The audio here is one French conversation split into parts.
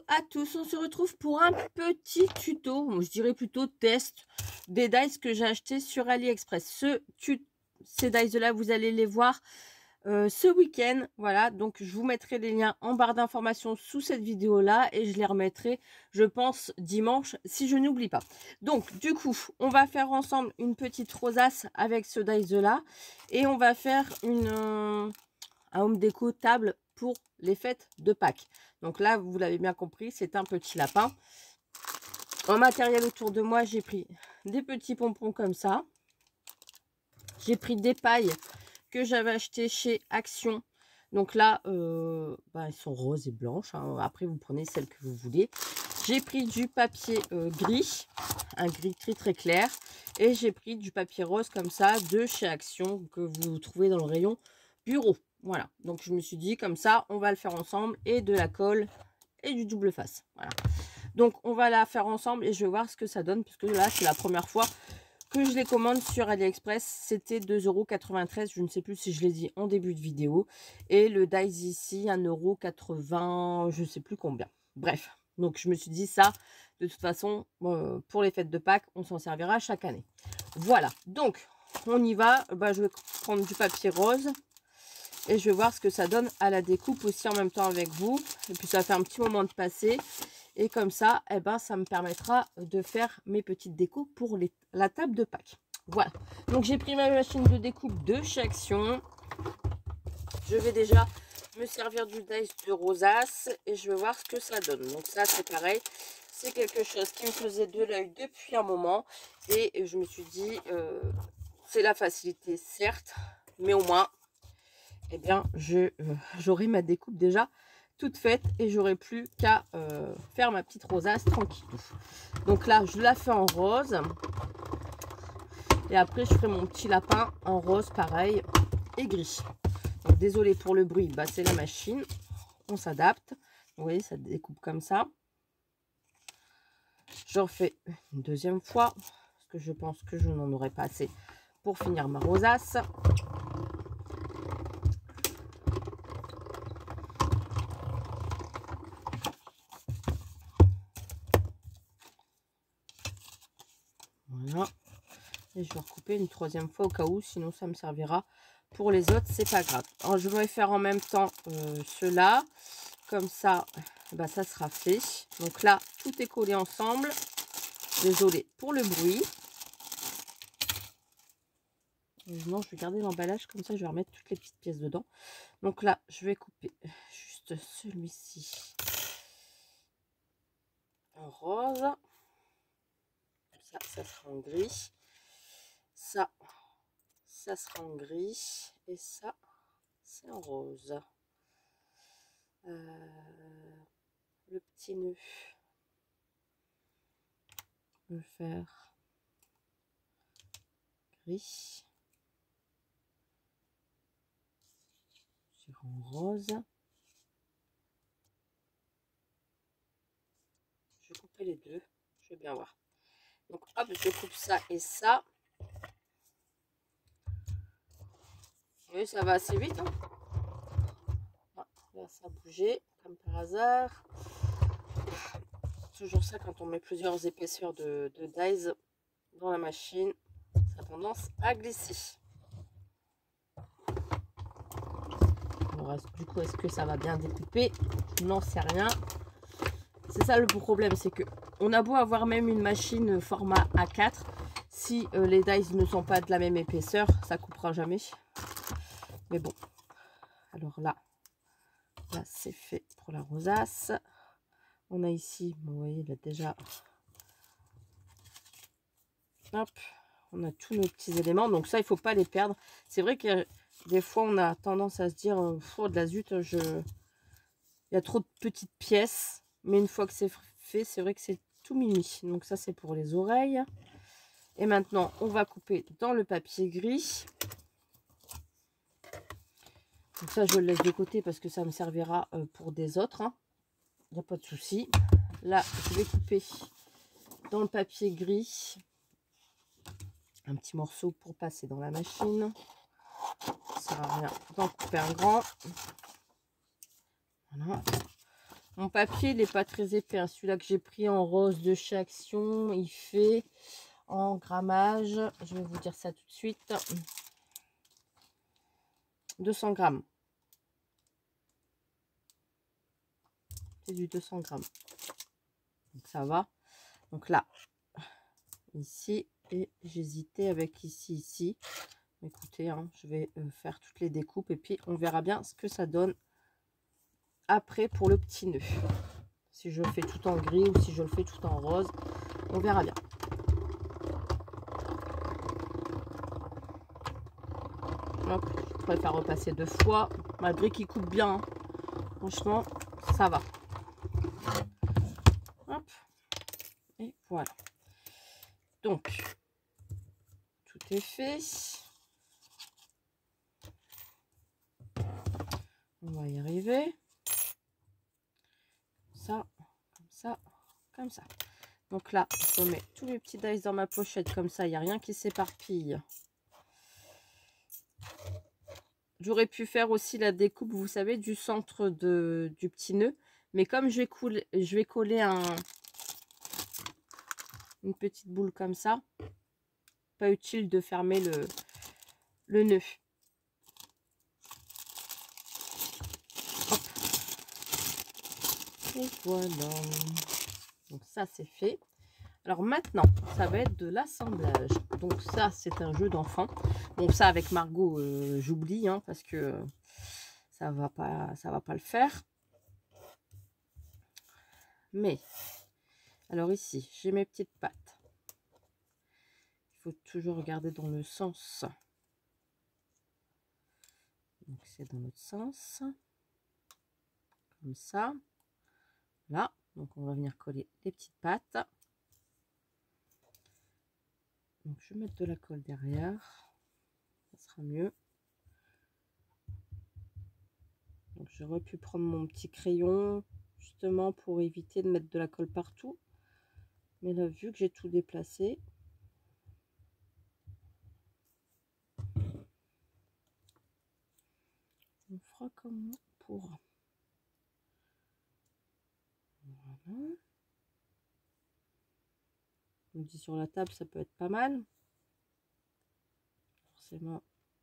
à tous, on se retrouve pour un petit tuto, je dirais plutôt test des dies que j'ai acheté sur AliExpress. Ces dies là, vous allez les voir ce week-end. Voilà, donc je vous mettrai les liens en barre d'informations sous cette vidéo là et je les remettrai, je pense, dimanche si je n'oublie pas. Donc du coup, on va faire ensemble une petite rosace avec ce dies là et on va faire un home déco table pour les fêtes de Pâques. Donc là, vous l'avez bien compris, c'est un petit lapin. En matériel autour de moi, j'ai pris des petits pompons comme ça. J'ai pris des pailles que j'avais achetées chez Action. Donc là, elles sont roses et blanches. Hein. Après, vous prenez celles que vous voulez. J'ai pris du papier gris, un gris très clair. Et j'ai pris du papier rose comme ça de chez Action que vous trouvez dans le rayon bureau. Voilà, donc je me suis dit comme ça, on va le faire ensemble et de la colle et du double face. Voilà. Donc on va la faire ensemble et je vais voir ce que ça donne puisque là c'est la première fois que je les commande sur AliExpress. C'était 2,93 €. Je ne sais plus si je l'ai dit en début de vidéo. Et le dies ici, 1,80 €, je ne sais plus combien. Bref, donc je me suis dit ça, de toute façon, pour les fêtes de Pâques, on s'en servira chaque année. Voilà, donc on y va. Je vais prendre du papier rose. Et je vais voir ce que ça donne à la découpe aussi en même temps avec vous. Et puis ça fait un petit moment de passer. Et comme ça, ça me permettra de faire mes petites découpes pour la table de Pâques. Voilà. Donc j'ai pris ma machine de découpe de chez Action. Je vais déjà me servir du dies de rosace. Et je vais voir ce que ça donne. Donc ça c'est pareil. C'est quelque chose qui me faisait de l'œil depuis un moment. Et je me suis dit, c'est la facilité certes. Mais au moins, j'aurai ma découpe déjà toute faite et j'aurai plus qu'à faire ma petite rosace tranquille. Donc là, je la fais en rose. Et après, je ferai mon petit lapin en rose, pareil, et gris. Donc, désolé pour le bruit, c'est la machine. On s'adapte. Vous voyez, ça découpe comme ça. Je refais une deuxième fois, parce que je pense que je n'en aurai pas assez pour finir ma rosace. Voilà. Et je vais recouper une troisième fois au cas où, sinon ça me servira pour les autres, c'est pas grave. Alors, je vais faire en même temps ceux-là. Comme ça, ça sera fait. Donc là, tout est collé ensemble. Désolée pour le bruit. Non, je vais garder l'emballage, comme ça je vais remettre toutes les petites pièces dedans. Donc là, je vais couper juste celui-ci en rose. Ça sera en gris. Ça sera en gris. Et ça, c'est en rose. Le petit nœud, je vais faire gris. Sur en rose. Je vais couper les deux. Je vais bien voir. Donc hop, je coupe ça et ça. Oui, ça va assez vite. Hein. Là, ça a bougé, comme par hasard. Toujours ça quand on met plusieurs épaisseurs de dies dans la machine. Ça a tendance à glisser. Du coup, est-ce que ça va bien découper? Je n'en sais rien. C'est ça le problème, c'est que on a beau avoir même une machine format A4, si les dies ne sont pas de la même épaisseur, ça coupera jamais. Mais bon, alors là c'est fait pour la rosace. On a ici, vous voyez, il a déjà, hop, on a tous nos petits éléments. Donc ça, il faut pas les perdre. C'est vrai que des fois, on a tendance à se dire, de la zut, il y a trop de petites pièces. Mais une fois que c'est fait, c'est vrai que c'est tout mini. Donc ça, c'est pour les oreilles. Et maintenant, on va couper dans le papier gris. Donc ça, je le laisse de côté parce que ça me servira pour des autres. Il n'y a pas de souci. Là, je vais couper dans le papier gris un petit morceau pour passer dans la machine. Ça sert à rien d'en couper un grand. Voilà. Mon papier, il n'est pas très épais, hein. Celui-là que j'ai pris en rose de chez Action, il fait en grammage, je vais vous dire ça tout de suite, 200 grammes. C'est du 200 grammes. Donc ça va. Donc là, ici, et j'hésitais avec ici. Écoutez, hein, je vais faire toutes les découpes et puis on verra bien ce que ça donne après pour le petit nœud. Si je le fais tout en gris ou si je le fais tout en rose, on verra bien. Hop, je préfère repasser 2 fois, malgré qu'il coupe bien. Hein. Franchement, ça va. Hop, et voilà. Donc, tout est fait. On va y arriver. Ça, comme ça, comme ça. Donc là, je mets tous les petits dice dans ma pochette, comme ça, il n'y a rien qui s'éparpille. J'aurais pu faire aussi la découpe, vous savez, du centre du petit nœud. Mais comme je vais coller une petite boule comme ça, pas utile de fermer le nœud. Hop. Et voilà. Donc ça, c'est fait. Alors maintenant, ça va être de l'assemblage. Donc ça, c'est un jeu d'enfant. Bon, ça avec Margot, j'oublie, hein, parce que ça va pas le faire. Mais, alors ici, j'ai mes petites pattes. Il faut toujours regarder dans le sens. Donc c'est dans l'autre sens. Comme ça. Là. Donc on va venir coller les petites pattes. Donc je vais mettre de la colle derrière. Ça sera mieux. Donc j'aurais pu prendre mon petit crayon justement pour éviter de mettre de la colle partout. Mais là, vu que j'ai tout déplacé, on fera comme on pourra. Voilà. On dit sur la table, ça peut être pas mal. Forcément,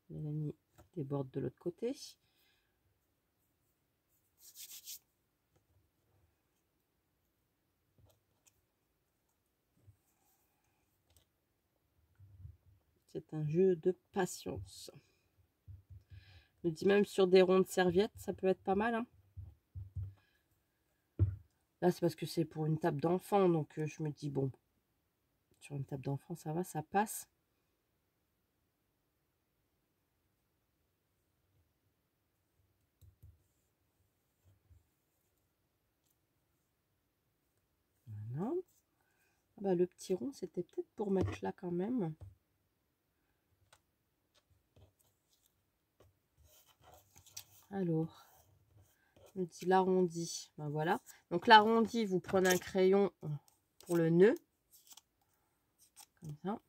Mélanie déborde de l'autre côté. C'est un jeu de patience. Je me dis même sur des rondes serviettes, ça peut être pas mal. Hein. Là, c'est parce que c'est pour une table d'enfant, donc je me dis, bon, sur une table d'enfant, ça va, ça passe. Voilà. Ah bah, le petit rond, c'était peut-être pour mettre là quand même. Alors, je me dis l'arrondi. Ben voilà. Donc l'arrondi, vous prenez un crayon pour le nœud. Comme ça.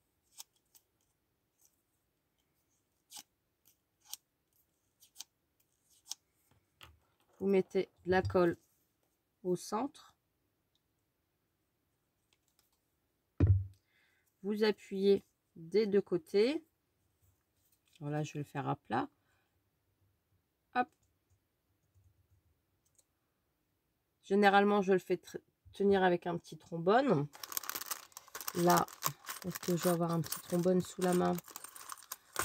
Vous mettez de la colle au centre. Vous appuyez des deux côtés. Voilà, je vais le faire à plat. Hop. Généralement, je le fais tenir avec un petit trombone. Là, est-ce que je vais avoir un petit trombone sous la main?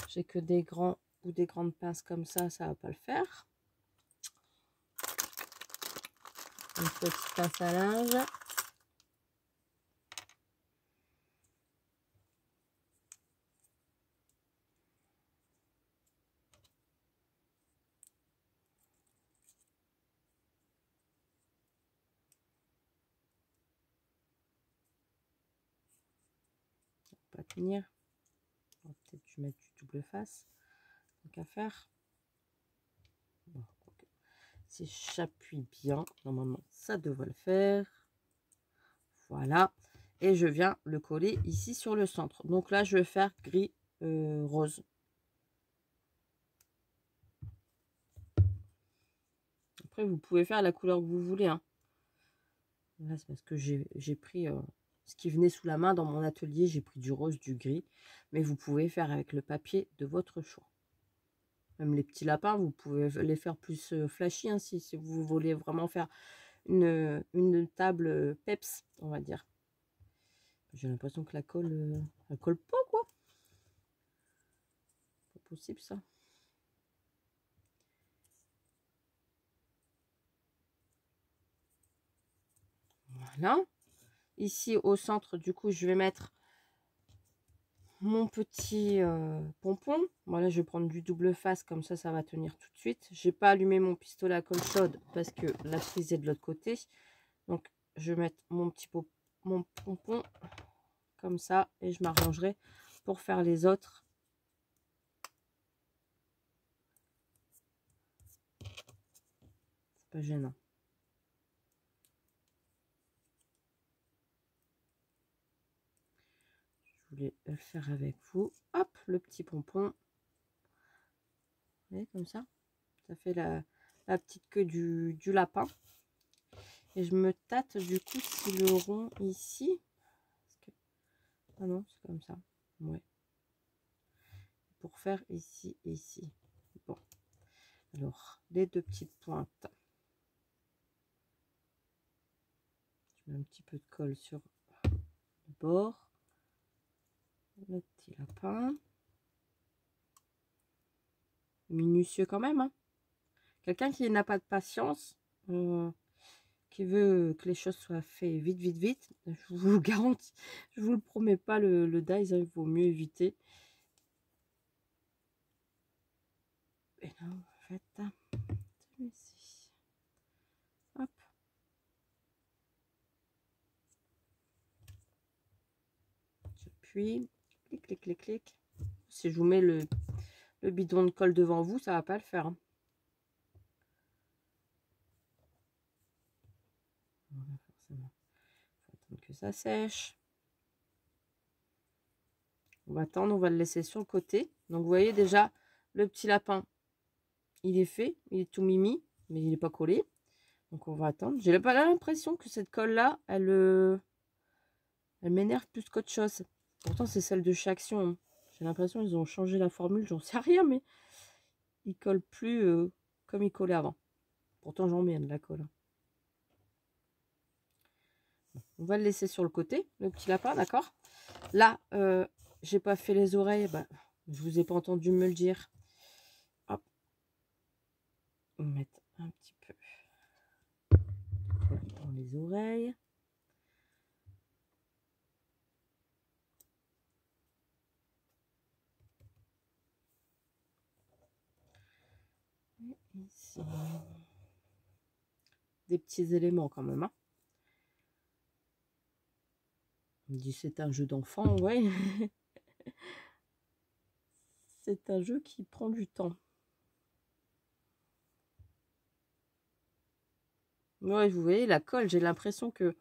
J'ai que des grands ou des grandes pinces comme ça, ça va pas le faire. Une petite pince à linge. Pas tenir. On va peut-être mettre du double face. Donc à faire. Bon, okay. Si j'appuie bien, normalement ça devrait le faire. Voilà. Et je viens le coller ici sur le centre. Donc là, je vais faire gris rose. Après, vous pouvez faire la couleur que vous voulez. Hein. Là, c'est parce que j'ai pris ce qui venait sous la main dans mon atelier. J'ai pris du rose, du gris. Mais vous pouvez faire avec le papier de votre choix. Même les petits lapins, vous pouvez les faire plus flashy, hein, si vous voulez vraiment faire une table peps, on va dire. J'ai l'impression que la colle, elle colle pas, quoi. Pas possible, ça. Voilà. Ici, au centre, du coup, je vais mettre mon petit pompon. Voilà, je vais prendre du double face, comme ça va tenir tout de suite. J'ai pas allumé mon pistolet à colle chaude parce que la prise est de l'autre côté. Donc, je vais mettre mon pompon comme ça et je m'arrangerai pour faire les autres. C'est pas gênant. Je voulais le faire avec vous. Hop, le petit pompon. Vous voyez, comme ça. Ça fait la petite queue du lapin. Et je me tâte du coup si le rond ici. Ah non, c'est comme ça. Ouais. Pour faire ici et ici. Bon. Alors, les deux petites pointes. Je mets un petit peu de colle sur le bord. Le petit lapin. Minutieux quand même. Hein. Quelqu'un qui n'a pas de patience, qui veut que les choses soient faites vite, vite, vite, je vous le garantis, je vous le promets pas, le dies, il vaut mieux éviter. Et là, en fait, celui-ci. Hop. J'appuie, clic, clic, clic, clic. Si je vous mets le bidon de colle devant vous, ça va pas le faire. Hein. Voilà, forcément. Faut attendre que ça sèche. On va attendre, on va le laisser sur le côté. Donc vous voyez déjà, le petit lapin, il est fait, il est tout mimi, mais il n'est pas collé. Donc on va attendre. J'ai pas l'impression que cette colle là, elle m'énerve plus qu'autre chose. Pourtant c'est celle de chez Action. Hein. J'ai l'impression qu'ils ont changé la formule, j'en sais rien, mais il colle plus comme il collait avant. Pourtant j'en mets de la colle. On va le laisser sur le côté, le petit lapin, d'accord. Là, j'ai pas fait les oreilles, bah, je vous ai pas entendu me le dire. Hop. On va mettre un petit peu dans les oreilles. Et ici. Des petits éléments quand même. Hein. On dit c'est un jeu d'enfant, ouais. C'est un jeu qui prend du temps. Ouais, vous voyez, la colle, j'ai l'impression que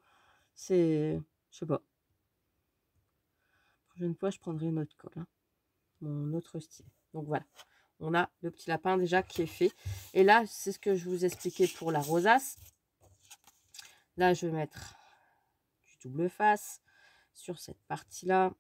c'est... Je sais pas. La prochaine fois, je prendrai une autre colle. Hein. Mon autre style. Donc voilà. On a le petit lapin déjà qui est fait. Et là, c'est ce que je vous expliquais pour la rosace. Là, je vais mettre du double face sur cette partie-là.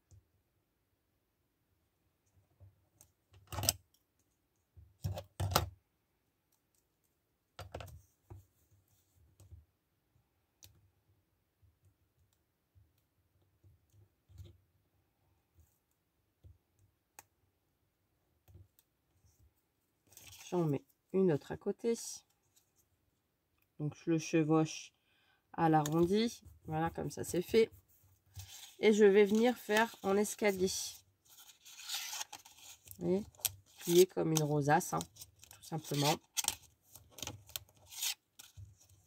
J'en mets une autre à côté. Donc, je le chevauche à l'arrondi. Voilà, comme ça, c'est fait. Et je vais venir faire en escalier. Vous voyez, plier comme une rosace, hein, tout simplement.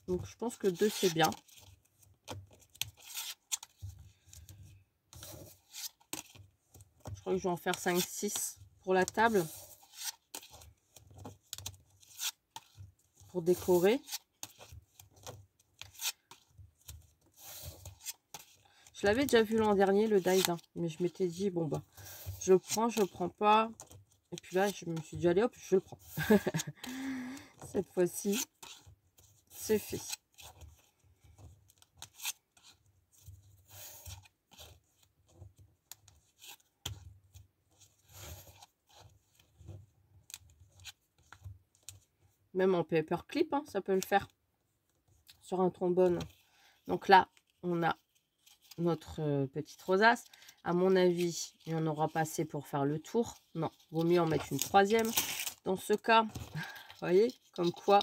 Donc, je pense que 2, c'est bien. Je crois que je vais en faire 5-6 pour la table. Pour décorer. Je l'avais déjà vu l'an dernier, le dies, hein, mais je m'étais dit, bon, bah, je le prends pas. Et puis là, je me suis dit, allez hop, je le prends. Cette fois-ci, c'est fait. Même en paperclip, hein, ça peut le faire. Sur un trombone. Donc là, on a notre petite rosace. À mon avis, il n'y en aura pas assez pour faire le tour. Non, vaut mieux en mettre une troisième. Dans ce cas, vous voyez, comme quoi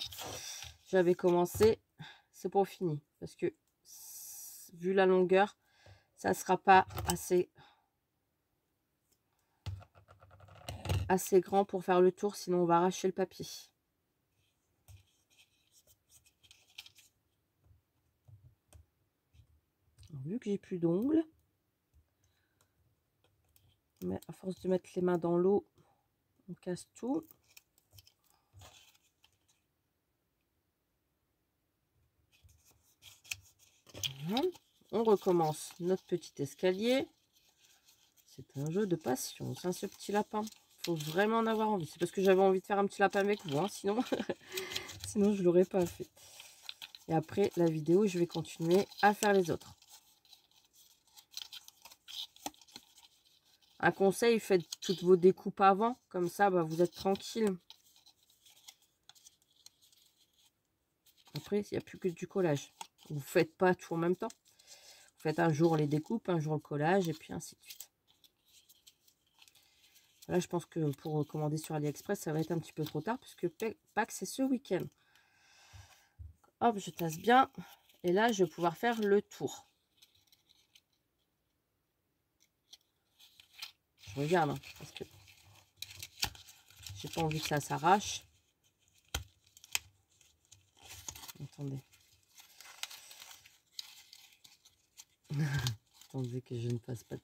j'avais commencé, c'est pour fini. Parce que, vu la longueur, ça ne sera pas assez grand pour faire le tour, sinon on va arracher le papier. Alors, vu que j'ai plus d'ongles, mais à force de mettre les mains dans l'eau, on casse tout. Voilà. On recommence notre petit escalier. C'est un jeu de patience, hein, ce petit lapin. Il faut vraiment en avoir envie. C'est parce que j'avais envie de faire un petit lapin avec vous, hein, sinon, sinon je ne l'aurais pas fait. Et après la vidéo, je vais continuer à faire les autres. Un conseil, faites toutes vos découpes avant. Comme ça, bah, vous êtes tranquille. Après, il n'y a plus que du collage. Vous ne faites pas tout en même temps. Vous faites un jour les découpes, un jour le collage, et puis ainsi de suite. Là, je pense que pour commander sur AliExpress, ça va être un petit peu trop tard, puisque Pâques, c'est ce week-end. Hop, je tasse bien. Et là, je vais pouvoir faire le tour. Je regarde, hein, parce que j'ai pas envie que ça s'arrache. Attendez. Attendez que je ne fasse pas...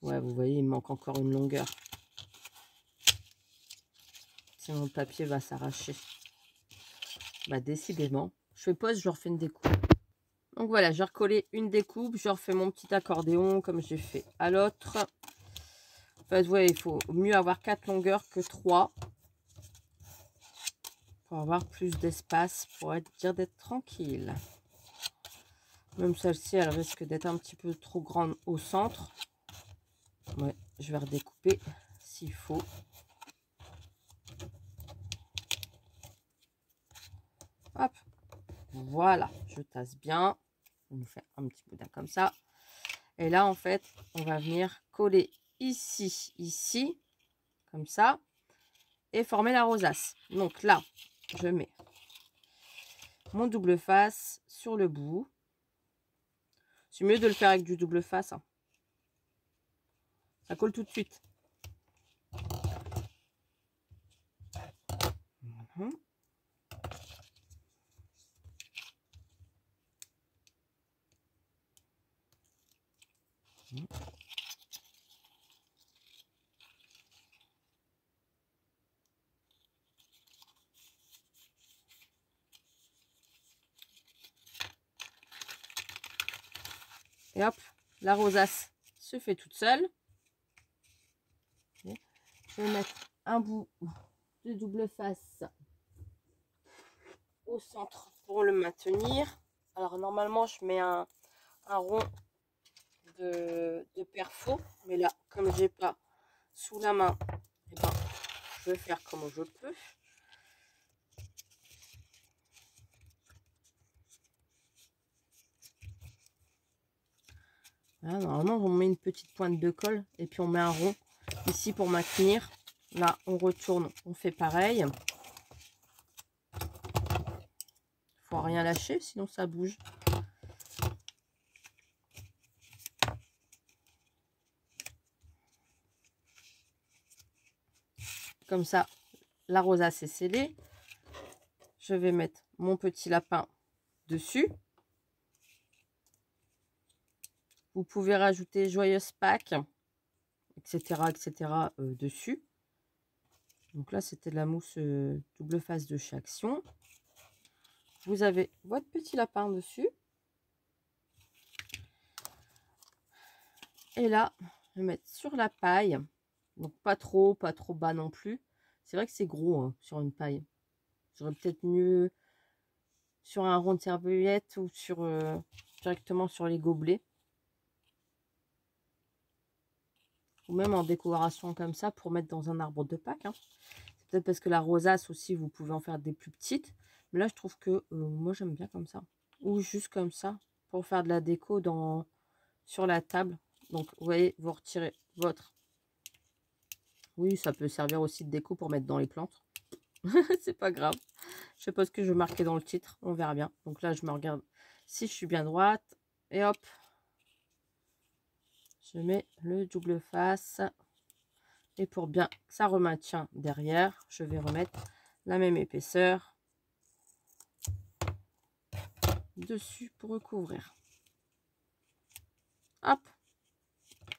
Ouais, vous voyez, il manque encore une longueur. Sinon, le papier va s'arracher. Bah, décidément. Je fais pause, je refais une découpe. Donc voilà, j'ai recollé une découpe. Je refais mon petit accordéon comme j'ai fait à l'autre. En fait, ouais, il faut mieux avoir 4 longueurs que 3. Pour avoir plus d'espace, pour dire d'être tranquille. Même celle-ci, elle risque d'être un petit peu trop grande au centre. Ouais, je vais redécouper s'il faut. Hop, voilà, je tasse bien. On nous fait un petit boudin comme ça. Et là, en fait, on va venir coller ici, comme ça, et former la rosace. Donc là, je mets mon double face sur le bout. C'est mieux de le faire avec du double face, hein. Ça colle tout de suite. Et hop, la rosace se fait toute seule. Je vais mettre un bout de double face au centre pour le maintenir. Alors normalement je mets un rond de perfo, mais là comme j'ai pas sous la main, eh ben, je vais faire comme je peux. Là, normalement on met une petite pointe de colle et puis on met un rond ici pour maintenir. Là on retourne, on fait pareil. Faut rien lâcher sinon ça bouge. Comme ça, la rosace est scellée. Je vais mettre mon petit lapin dessus. Vous pouvez rajouter Joyeuse Pâques, etc., etc. Dessus. Donc là, c'était de la mousse double face de chez Action. Vous avez votre petit lapin dessus. Et là, je vais mettre sur la paille. Donc pas trop bas non plus. C'est vrai que c'est gros, hein, sur une paille. J'aurais peut-être mieux sur un rond de serviette ou sur directement sur les gobelets. Ou même en décoration comme ça pour mettre dans un arbre de Pâques, hein. Peut-être parce que la rosace aussi, vous pouvez en faire des plus petites. Mais là, je trouve que moi, j'aime bien comme ça. Ou juste comme ça, pour faire de la déco sur la table. Donc, vous voyez, vous retirez votre... Oui, ça peut servir aussi de déco pour mettre dans les plantes. C'est pas grave. Je sais pas ce que je vais marquer dans le titre. On verra bien. Donc là, je me regarde si je suis bien droite. Et hop. Je mets le double face. Et pour bien que ça remaintient derrière, je vais remettre la même épaisseur dessus pour recouvrir. Hop.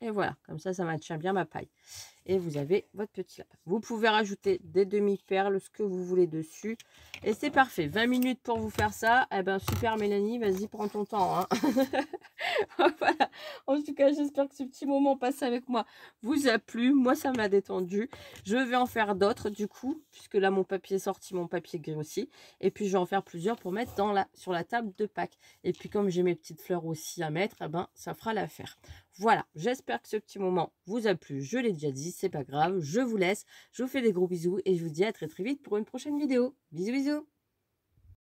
Et voilà. Comme ça maintient bien ma paille. Et vous avez votre petit lapin. Vous pouvez rajouter des demi-perles, ce que vous voulez dessus. Et c'est parfait. 20 minutes pour vous faire ça. Eh ben super Mélanie, vas-y, prends ton temps. Hein. Voilà. En tout cas, j'espère que ce petit moment passé avec moi vous a plu. Moi, ça m'a détendu. Je vais en faire d'autres du coup, puisque là, mon papier est sorti, mon papier gris aussi. Et puis, je vais en faire plusieurs pour mettre sur la table de Pâques. Et puis, comme j'ai mes petites fleurs aussi à mettre, eh ben, ça fera l'affaire. Voilà, j'espère que ce petit moment vous a plu. Je l'ai déjà dit, c'est pas grave. Je vous laisse. Je vous fais des gros bisous et je vous dis à très très vite pour une prochaine vidéo. Bisous, bisous.